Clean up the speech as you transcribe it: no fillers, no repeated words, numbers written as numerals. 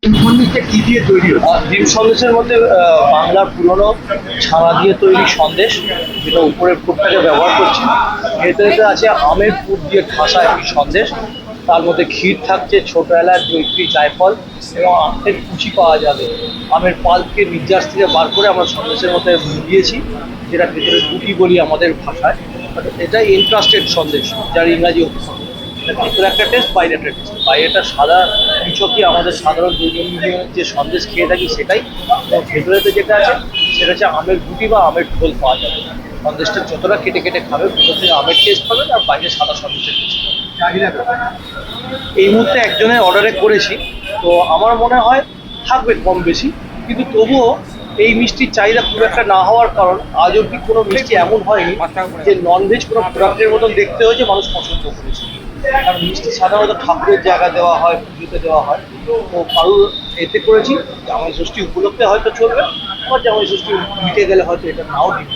সন্দেশটা কি দিয়ে তৈরি হচ্ছে? ডিম সন্দেশের মধ্যে বাংলার পুরনো ছানা দিয়ে তৈরি সন্দেশ, যেটা উপরের পুরটাকে ব্যবহার করছি। ভেতরে আছে আমের পুর দিয়ে ঠাসা একটি সন্দেশ। তার মধ্যে ক্ষীর থাকছে, ছোট এলাচ, জৈত্রী, জায়ফল এবং আখের কুচি পাওয়া যাবে। আমের পাল্পকে নির্যাস থেকে বার করে আমরা সন্দেশের মধ্যে দিয়েছি, যেটা ভেতরে গুটি বলি আমাদের ভাষায়। এটা ইনট্রাস্টেড সন্দেশ, যার ইংরাজি অক্ষর। ভিতরে একটা টেস্ট, বাইরে একটা টেস্ট। বাইরেটা সাদা মিচকি আমাদের সাধারণ দৈনন্দিন যে সন্দেশ খেয়ে থাকি সেটাই, এবং ভেতরেতে যেটা আছে সেটা হচ্ছে আমের গুটি বা আমের ঢোল পাওয়া যাবে। সন্দেশটা যতটা কেটে কেটে খাবে ভেতর থেকে আমের টেস্ট পাবেন, আর বাইরে সাদা সন্দেশের টেস্ট পাবেন। চাহিদা কেমন? এই মুহূর্তে একজনের অর্ডারে করেছি, তো আমার মনে হয় থাকবে কম বেশি, কিন্তু তবুও এই মিষ্টির চাহিদা খুব একটা না হওয়ার কারণ আজ অব্দি কোনো মিষ্টি এমন হয়নি যে ননভেজ কোনো প্রোডাক্টের মতন দেখতে হয়েছে মানুষ পছন্দ করেছে। কারণ মিষ্টি সাধারণত ঠাকুরের জায়গা দেওয়া হয়, পুজোতে দেওয়া হয়। তো কারোর এতে করেছি, জামাই ষষ্ঠী উপলক্ষে হয়তো চলবে, আবার জামাই ষষ্ঠী মিটে গেলে হয়তো এটা নাও দিবে।